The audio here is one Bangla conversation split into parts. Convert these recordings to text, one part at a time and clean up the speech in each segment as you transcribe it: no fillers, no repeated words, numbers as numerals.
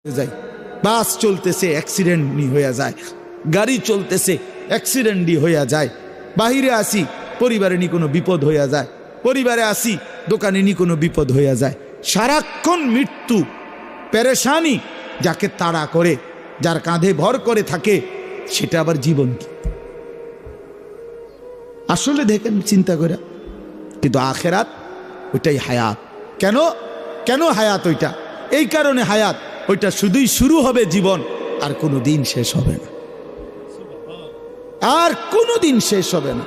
যায়, বাস চলতেছে অ্যাক্সিডেন্ট হয়ে যায়, গাড়ি চলতেছে অ্যাক্সিডেন্ট হয়ে যায়, বাহিরে আসি পরিবারে নি কোনো বিপদ হয়ে যায়, পরিবারে আসি দোকানে নি কোনো বিপদ হয়ে যায়। সারাক্ষণ মৃত্যু পেরেশানি যাকে তাড়া করে, যার কাঁধে ভর করে থাকে, সেটা আবার জীবন কি? আসলে দেখেন চিন্তা করে, কিন্তু আখেরাত ওইটাই হায়াত। কেন কেন হায়াত ওইটা? এই কারণে হায়াত ওইটা শুধুই শুরু হবে জীবন, আর কোনো দিন শেষ হবে না, আর কোনো দিন শেষ হবে না।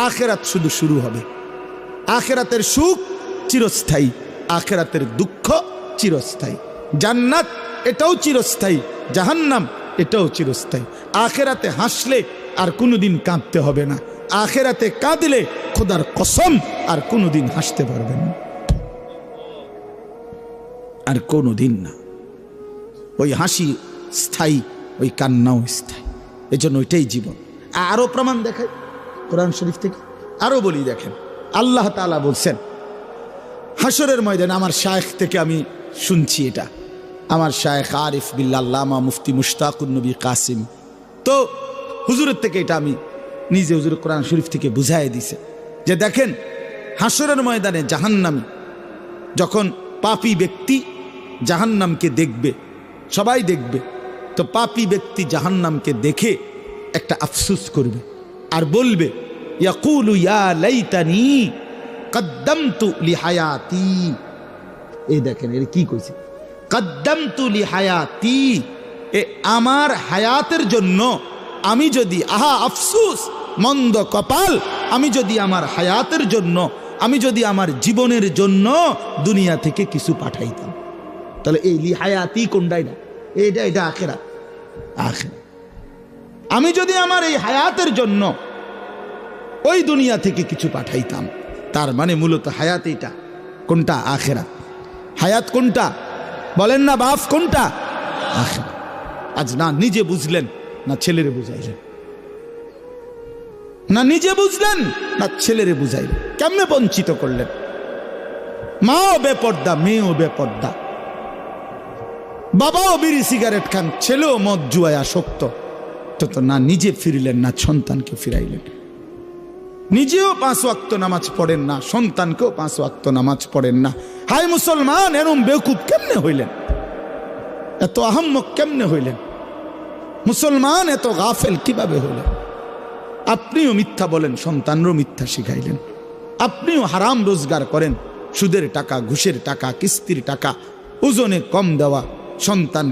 আখেরাত শুধু শুরু হবে। আখেরাতের সুখ চিরস্থায়ী, আখেরাতের দুঃখ চিরস্থায়ী। জান্নাত এটাও চিরস্থায়ী, জাহান্নাম এটাও চিরস্থায়ী। আখেরাতে হাসলে আর কোনোদিন কাঁদতে হবে না, আখেরাতে কাঁদলে খোদার কসম আর কোনোদিন হাসতে পারবেন না, আর কোনোদিন না। ওই হাসি স্থায়ী, ওই কান্নাও স্থায়ী। এই জন্য ওইটাই জীবন। আরো প্রমাণ দেখায় কোরআন শরীফ থেকে, আরো বলি দেখেন। আল্লাহ তাআলা বলছেন হাসরের ময়দানে, আমার শায়েখ থেকে আমি শুনছি, এটা আমার শায়েখ আরিফ বিল্লাহ আল্লামা মুফতি মুশতাকুন নবী কাসিম, তো হুজুরের থেকে এটা আমি নিজে হুজুর কোরআন শরীফ থেকে বুঝাই দিছে যে দেখেন হাসরের ময়দানে জাহান্নামী যখন পাপী ব্যক্তি জাহান্নামকে দেখবে, সবাই দেখবে, তো পাপী ব্যক্তি জাহান্নামকে দেখে একটা আফসোস করবে আর বলবে ইয়াকুলু ইয়া লাইতানি কদ্দামতু লিহায়াতি। এই দেখেন এর কি কইছে, কদ্দামতু লিহায়াতি, এ আমার হায়াতের জন্য আমি যদি, আহা আফসোস, মন্দ কপাল, আমি যদি আমার হায়াতের জন্য, আমি যদি আমার জীবনের জন্য দুনিয়া থেকে কিছু পাঠাইতাম। তাহলে এই লিহায়াতি কোনটাই না, এটা আখেরাত। আখেরাত আমি যদি আমার এই হায়াতের জন্য ওই দুনিয়া থেকে কিছু পাঠাইতাম, তার মানে মূলত হায়াত এটা কোনটা? আখেরাত। হায়াত কোনটা বলেন না বাপ, কোনটা? আখেরাত। আজ না নিজে বুঝলেন, না ছেলেরে বুঝাইলেন, না নিজে বুঝলেন, না ছেলেরে বুঝাইলেন। কেমনে বঞ্চিত করলেন? মাও বেপর্দা, মেয়েও বেপর্দা, বাবাও বিড়ি সিগারেট খান, ছেলেও মদ জুয়ায় আসক্ত। তো না নিজে ফিরিলেন, না সন্তানকে ফিরাইলেন। নিজেও 5 ওয়াক্ত নামাজ পড়েন না, সন্তানকেও 5 ওয়াক্ত নামাজ পড়েন না। হায় মুসলমান, এরম বেকুব কেমনে হইলেন? এত আহাম্মক কেমনে হইলেন? মুসলমান এত গাফেল কিভাবে হইলেন? আপনিও মিথ্যা বলেন, সন্তানরও মিথ্যা শিখাইলেন। আপনিও হারাম রোজগার করেন, সুদের টাকা, ঘুষের টাকা, কিস্তির টাকা, ওজনে কম দেওয়া, সন্তান